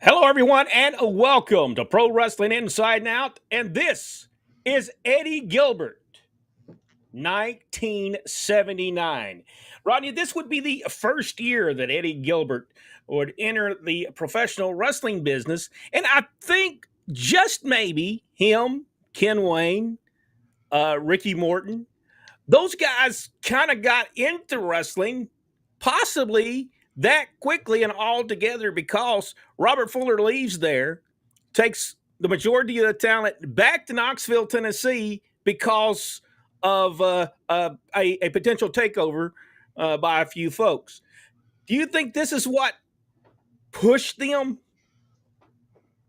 Hello, everyone, and welcome to Pro Wrestling Inside and Out. And this is Eddie Gilbert, 1979. Rodney, this would be the first year that Eddie Gilbert would enter the professional wrestling business. And I think just maybe him, Ken Wayne, Ricky Morton, those guys kind of got into wrestling possibly that quickly and all together because Robert Fuller leaves there, takes the majority of the talent back to Knoxville, Tennessee, because of a potential takeover by a few folks. Do you think this is what pushed them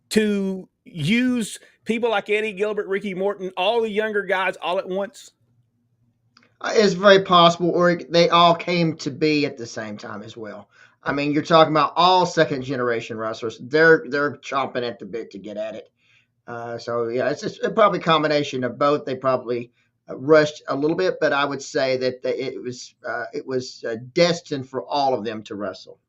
to use people like Eddie Gilbert, Ricky Morton, all the younger guys all at once? It's very possible, or they all came to be at the same time as well. I mean, you're talking about all second generation wrestlers. They're chomping at the bit to get at it. So yeah, it's just probably a combination of both. They probably rushed a little bit, but I would say that it was destined for all of them to wrestle.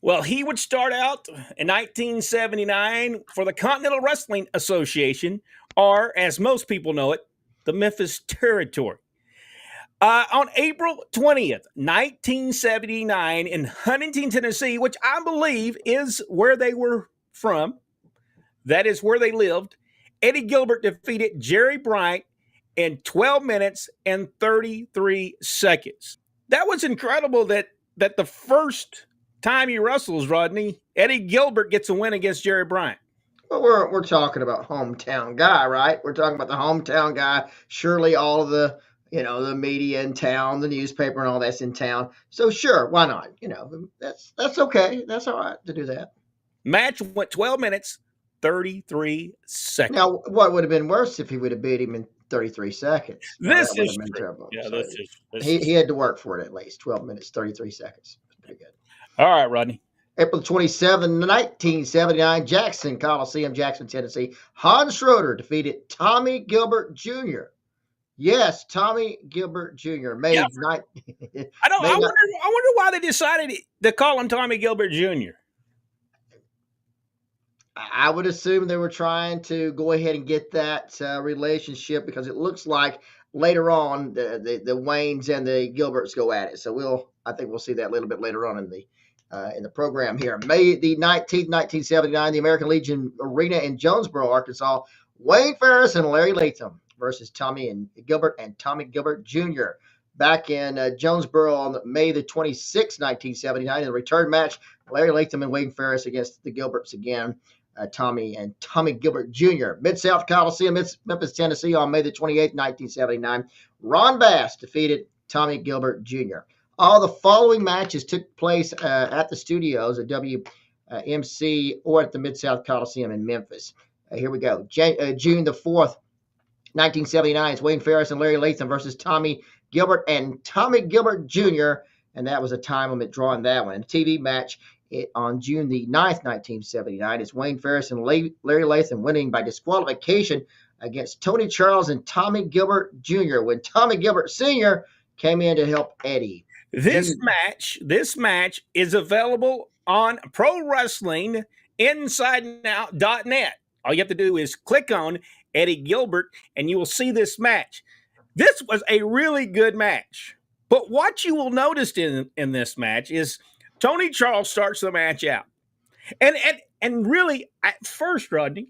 Well, he would start out in 1979 for the Continental Wrestling Association, or as most people know it, the Memphis Territory. On April 20th, 1979, in Huntington, Tennessee, which I believe is where they were from, that is where they lived, Eddie Gilbert defeated Jerry Bryant in 12 minutes and 33 seconds. That was incredible that the first time he wrestles, Rodney, Eddie Gilbert gets a win against Jerry Bryant. Well, we're talking about hometown guy, right? We're talking about the hometown guy. Surely all of the the media in town, the newspaper, and all that's in town. So sure, why not? That's okay. That's all right to do that. Match went 12 minutes, 33 seconds. Now, what would have been worse if he would have beat him in 33 seconds? This is terrible. Yeah, so he had to work for it at least. 12 minutes, 33 seconds. That's pretty good. All right, Rodney. April 27, 1979, Jackson Coliseum, Jackson, Tennessee. Hans Schroeder defeated Tommy Gilbert Jr. Yes, Tommy Gilbert Jr. I wonder why they decided to call him Tommy Gilbert Jr. I would assume they were trying to go ahead and get that relationship because it looks like later on the Waynes and the Gilberts go at it. So I think we'll see that a little bit later on in the program here. May the 19th, 1979, the American Legion Arena in Jonesboro, Arkansas. Wayne Ferris and Larry Latham versus Tommy and Gilbert and Tommy Gilbert Jr. Back in Jonesboro on May the 26th, 1979, in the return match, Larry Latham and Wayne Ferris against the Gilberts again, Tommy and Tommy Gilbert Jr. Mid-South Coliseum, Memphis, Tennessee on May the 28th, 1979. Ron Bass defeated Tommy Gilbert Jr. All the following matches took place at the studios at WMC or at the Mid-South Coliseum in Memphis. Here we go. June the 4th, 1979 is Wayne Ferris and Larry Latham versus Tommy Gilbert and Tommy Gilbert Jr., and that was a time limit draw in that one. And a TV match on June the 9th, 1979 is Wayne Ferris and Larry Latham winning by disqualification against Tony Charles and Tommy Gilbert Jr. when Tommy Gilbert Sr. came in to help Eddie. This match is available on ProWrestlingInsideandOut.net. All you have to do is click on Eddie Gilbert, and you will see this match. This was a really good match. But what you will notice in this match is Tony Charles starts the match out. And really, at first, Rodney,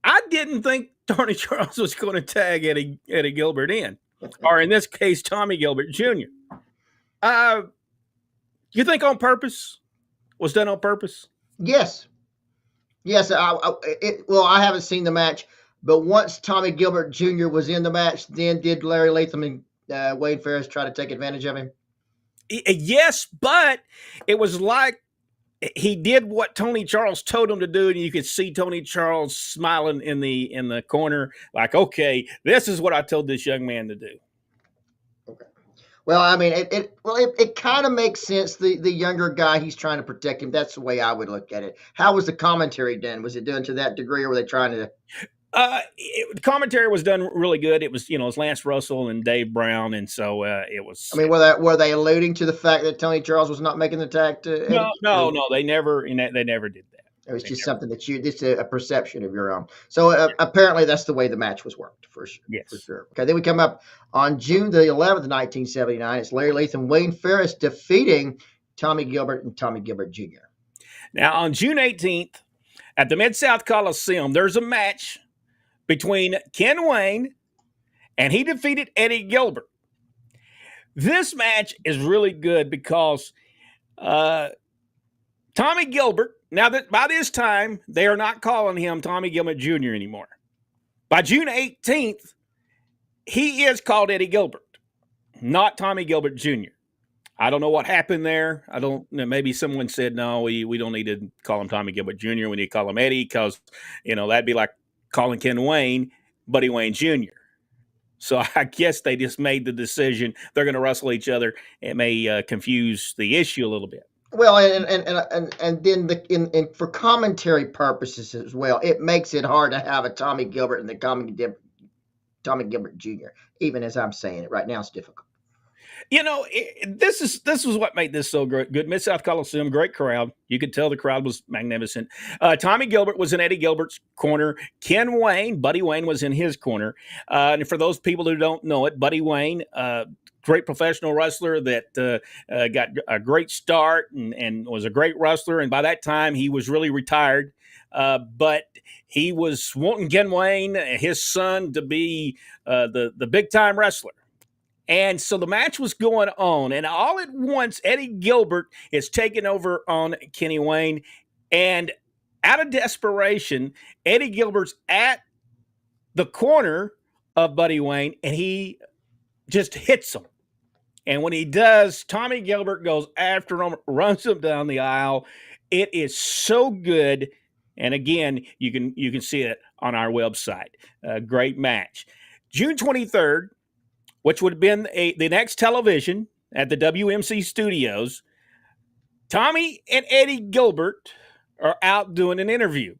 I didn't think Tony Charles was going to tag Eddie Gilbert in, or in this case, Tommy Gilbert Jr. You think on purpose? Was done on purpose? Yes. I haven't seen the match, but once Tommy Gilbert Jr. was in the match, then did Larry Latham and Wayne Ferris try to take advantage of him? Yes, but it was like he did what Tony Charles told him to do, and you could see Tony Charles smiling in the corner, like, okay, this is what I told this young man to do. Okay. Well, I mean, it kind of makes sense. The younger guy, he's trying to protect him. That's the way I would look at it. How was the commentary done? Was it done to that degree, or were they trying to? The commentary was done really good. It was, it was Lance Russell and Dave Brown, and so it was. I mean, were they alluding to the fact that Tony Charles was not making the tag to? No, they never did that. It was They just never. something that this is a perception of your own. So apparently that's the way the match was worked for sure. For Yes. sure. Okay, then we come up on June the 11th, 1979. It's Larry Latham, Wayne Ferris defeating Tommy Gilbert and Tommy Gilbert Jr. Now on June 18th at the Mid South Coliseum, there's a match between Ken Wayne and he defeated Eddie Gilbert. This match is really good because uh, Tommy Gilbert, now that by this time, they are not calling him Tommy Gilbert Jr. anymore. By June 18th, he is called Eddie Gilbert, not Tommy Gilbert Jr. I don't know what happened there. I don't know. Maybe someone said, no, we don't need to call him Tommy Gilbert Jr. We need to call him Eddie because, that'd be like calling Ken Wayne Buddy Wayne Jr. So I guess they just made the decision they're going to wrestle each other. It may confuse the issue a little bit. Well, and then for commentary purposes as well, it makes it hard to have a Tommy Gilbert and the Tommy Gilbert Jr. Even as I'm saying it right now, it's difficult. This is what made this so good. Mid South Coliseum, great crowd. You could tell the crowd was magnificent. Tommy Gilbert was in Eddie Gilbert's corner. Ken Wayne, Buddy Wayne, was in his corner. And for those people who don't know it, Buddy Wayne, great professional wrestler that got a great start and was a great wrestler. And by that time, he was really retired. But he was wanting Ken Wayne, his son, to be the big time wrestler. And so the match was going on, and all at once, Eddie Gilbert is taking over on Kenny Wayne. And out of desperation, Eddie Gilbert's at the corner of Buddy Wayne, and he just hits him. And when he does, Tommy Gilbert goes after him, runs him down the aisle. It is so good. And again, you can see it on our website. Great match. June 23rd, which would have been the next television at the WMC studios, Tommy and Eddie Gilbert are out doing an interview.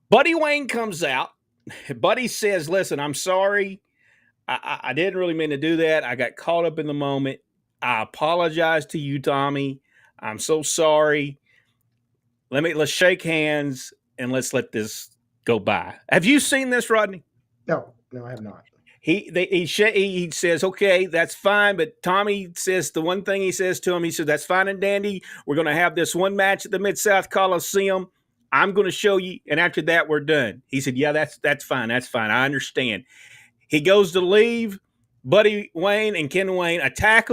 Buddy Wayne comes out. Buddy says, listen, I'm sorry. I didn't really mean to do that. I got caught up in the moment. I apologize to you, Tommy. I'm so sorry. Let's shake hands and let's let this go by. Have you seen this, Rodney? No, I have not. He says, okay, that's fine. But Tommy says the one thing he says to him, he says, that's fine and dandy. We're going to have this one match at the Mid South Coliseum. I'm going to show you. And after that, we're done. He said, yeah, that's fine. That's fine. I understand. He goes to leave. Buddy Wayne and Ken Wayne attack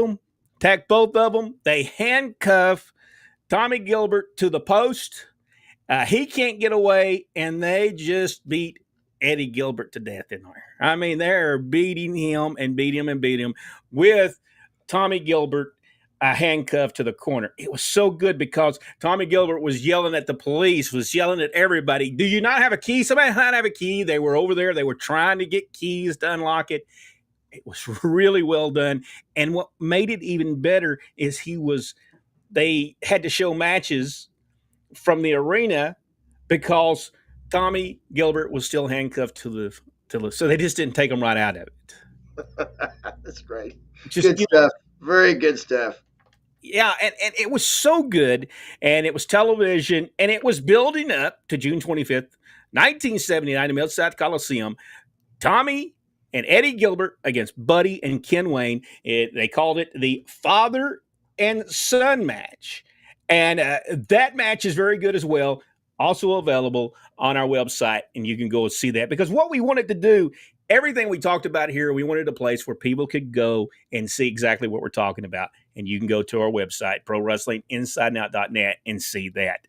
both of them. They handcuff Tommy Gilbert to the post. He can't get away, and they just beat Eddie Gilbert to death in there. I mean, they're beating him and beat him with Tommy Gilbert handcuffed to the corner. It was so good because Tommy Gilbert was yelling at the police, was yelling at everybody. Do you not have a key? Somebody not have a key. They were over there. They were trying to get keys to unlock it. It was really well done. And what made it even better is they had to show matches from the arena because Tommy Gilbert was still handcuffed to the so they just didn't take him right out of it. That's great. Just Good stuff. Very good stuff. Yeah, and it was so good, and it was television, and it was building up to June 25th, 1979, in Mid South Coliseum. Tommy and Eddie Gilbert against Buddy and Ken Wayne. They called it the father and son match. And that match is very good as well. Also available on our website, and you can go and see that. Because what we wanted to do, everything we talked about here, we wanted a place where people could go and see exactly what we're talking about. And you can go to our website, ProWrestlingInsideOut.net, and see that.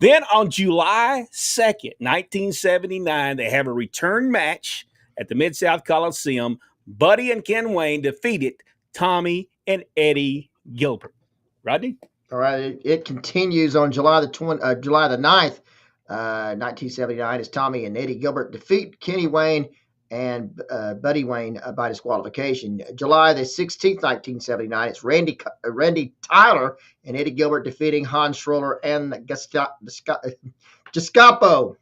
Then on July 2nd, 1979, they have a return match at the Mid South Coliseum. Buddy and Ken Wayne defeated Tommy and Eddie Gilbert. Rodney? All right, it continues on July the 9th, 1979, as Tommy and Eddie Gilbert defeat Kenny Wayne and Buddy Wayne by disqualification. July the 16th, 1979, it's Randy Tyler and Eddie Gilbert defeating Hans Schroller and Gestapo.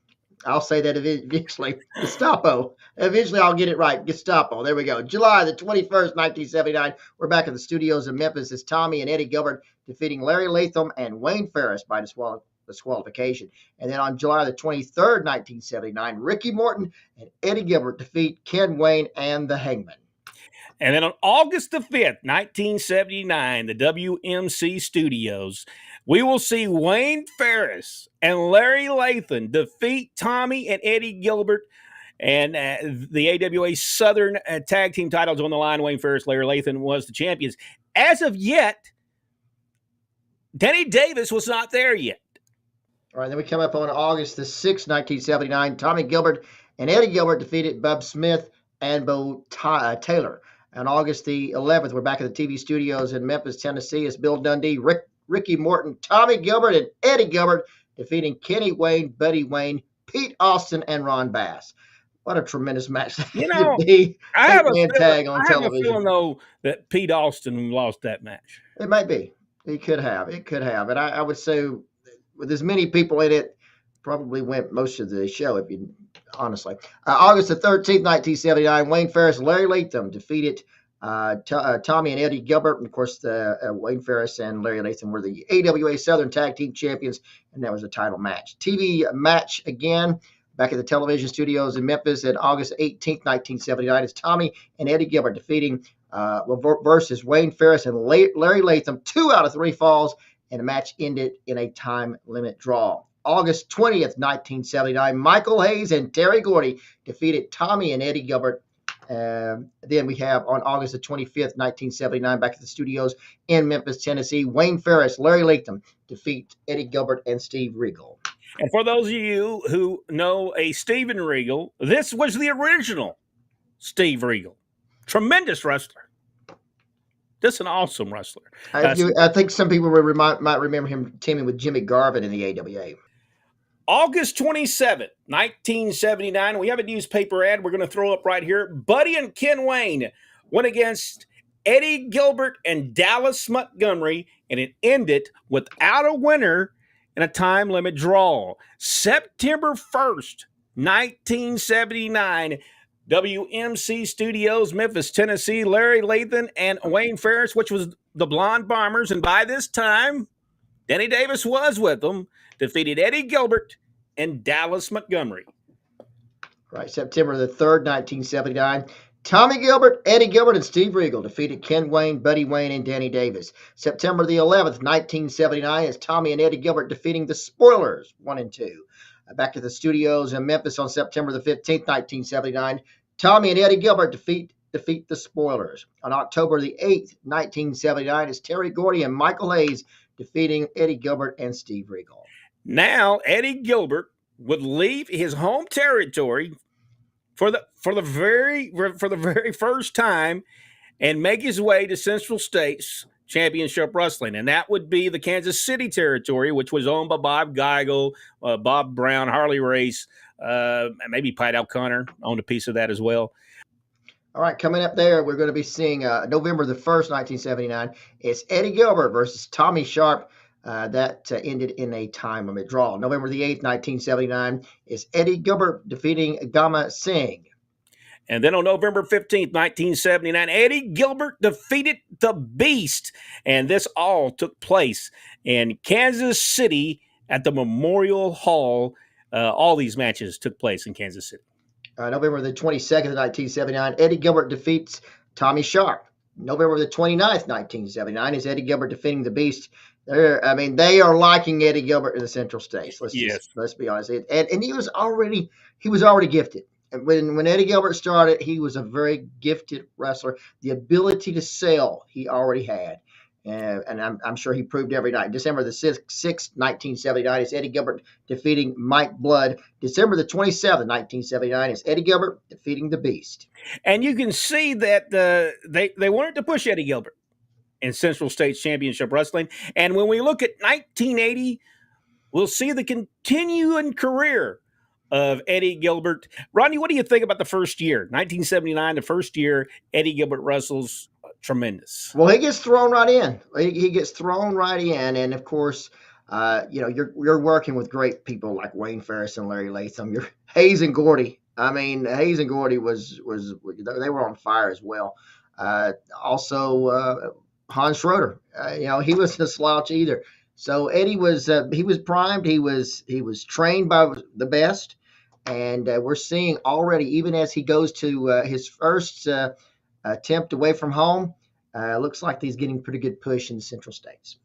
I'll say that eventually. Gestapo. Eventually, I'll get it right. Gestapo. There we go. July the 21st, 1979. We're back in the studios in Memphis as Tommy and Eddie Gilbert defeating Larry Latham and Wayne Ferris by disqualification. And then on July the 23rd, 1979, Ricky Morton and Eddie Gilbert defeat Ken Wayne and the Hangman. And then on August the 5th, 1979, the WMC studios, we will see Wayne Ferris and Larry Lathan defeat Tommy and Eddie Gilbert. And the AWA Southern Tag Team titles on the line. Wayne Ferris, Larry Lathan was the champions. As of yet, Danny Davis was not there yet. All right, then we come up on August the 6th, 1979. Tommy Gilbert and Eddie Gilbert defeated Bub Smith and Bo Taylor. On August the 11th, we're back at the TV studios in Memphis, Tennessee. It's Bill Dundee, Ricky Morton, Tommy Gilbert, and Eddie Gilbert defeating Kenny Wayne, Buddy Wayne, Pete Austin, and Ron Bass. What a tremendous match that to be. I have a feeling, though, that Pete Austin lost that match. It might be. It could have. And I would say with as many people in it, probably went most of the show, if you honestly. August the 13th, 1979, Wayne Ferris and Larry Latham defeated Tommy and Eddie Gilbert. And, of course, Wayne Ferris and Larry Latham were the AWA Southern Tag Team Champions, and that was a title match. TV match again, back at the television studios in Memphis on August 18th, 1979. It's Tommy and Eddie Gilbert defeating versus Wayne Ferris and Larry Latham, 2 out of 3 falls, and the match ended in a time limit draw. August 20th, 1979, Michael Hayes and Terry Gordy defeated Tommy and Eddie Gilbert. Then we have on August the 25th, 1979, back at the studios in Memphis, Tennessee, Wayne Ferris, Larry Latham defeat Eddie Gilbert and Steve Regal. And for those of you who know a Steven Regal, this was the original Steve Regal. Tremendous wrestler. Just an awesome wrestler. I think some people might remember him teaming with Jimmy Garvin in the AWA. August 27th, 1979. We have a newspaper ad we're going to throw up right here. Buddy and Ken Wayne went against Eddie Gilbert and Dallas Montgomery, and it ended without a winner in a time limit draw. September 1st, 1979. WMC Studios, Memphis, Tennessee, Larry Lathan and Wayne Ferris, which was the Blonde Bombers. And by this time, Danny Davis was with them, defeated Eddie Gilbert and Dallas Montgomery. Right, September the 3rd, 1979. Tommy Gilbert, Eddie Gilbert, and Steve Regal defeated Ken Wayne, Buddy Wayne, and Danny Davis. September the 11th, 1979, is Tommy and Eddie Gilbert defeating the Spoilers, 1 and 2. Back at the studios in Memphis on September the 15th, 1979, Tommy and Eddie Gilbert defeat the Spoilers. On October the 8th, 1979, is Terry Gordy and Michael Hayes defeating Eddie Gilbert and Steve Regal. Now, Eddie Gilbert would leave his home territory for the very first time and make his way to Central States Championship Wrestling, and that would be the Kansas City territory, which was owned by Bob Geigel, Bob Brown, Harley Race, maybe Pat O'Connor owned a piece of that as well. All right, coming up there, we're going to be seeing November the 1st, 1979. It's Eddie Gilbert versus Tommy Sharp. That ended in a time limit draw. November the 8th, 1979, is Eddie Gilbert defeating Gama Singh. And then on November 15th, 1979, Eddie Gilbert defeated the Beast. And this all took place in Kansas City at the Memorial Hall. All these matches took place in Kansas City. November the 22nd, 1979, Eddie Gilbert defeats Tommy Sharp. November the 29th, 1979, is Eddie Gilbert defeating the Beast. They are liking Eddie Gilbert in the Central States. Let's be honest. And he was already gifted. And when Eddie Gilbert started, he was a very gifted wrestler. The ability to sell, he already had. And I'm sure he proved every night. December the 6th, 1979, is Eddie Gilbert defeating Mike Blood. December the 27th, 1979, is Eddie Gilbert defeating the Beast. And you can see that they wanted to push Eddie Gilbert in Central States Championship Wrestling. And when we look at 1980, we'll see the continuing career of Eddie Gilbert. Rodney, what do you think about the first year? 1979, the first year Eddie Gilbert wrestles. Tremendous. Well, he gets thrown right in. He gets thrown right in, and of course, you're working with great people like Wayne Ferris and Larry Latham. You're Hayes and Gordy. Hayes and Gordy was they were on fire as well. Also, Hans Schroeder. He wasn't a slouch either. So Eddie was he was primed. He was trained by the best, and we're seeing already, even as he goes to his first attempt away from home, looks like he's getting pretty good push in the Central States.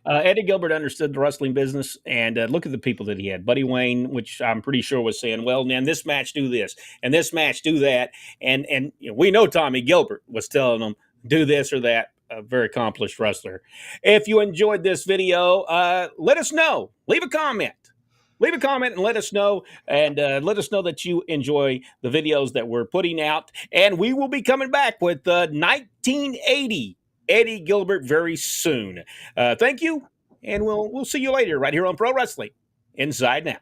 Eddie Gilbert understood the wrestling business, and look at the people that he had. Buddy Wayne, which I'm pretty sure was saying, "Well, man, this match do this, and this match do that," and we know Tommy Gilbert was telling them do this or that. A very accomplished wrestler. If you enjoyed this video, let us know. Leave a comment. Leave a comment and let us know, and let us know that you enjoy the videos that we're putting out. And we will be coming back with 1980 Eddie Gilbert very soon. Thank you, and we'll see you later right here on Pro Wrestling Inside Now.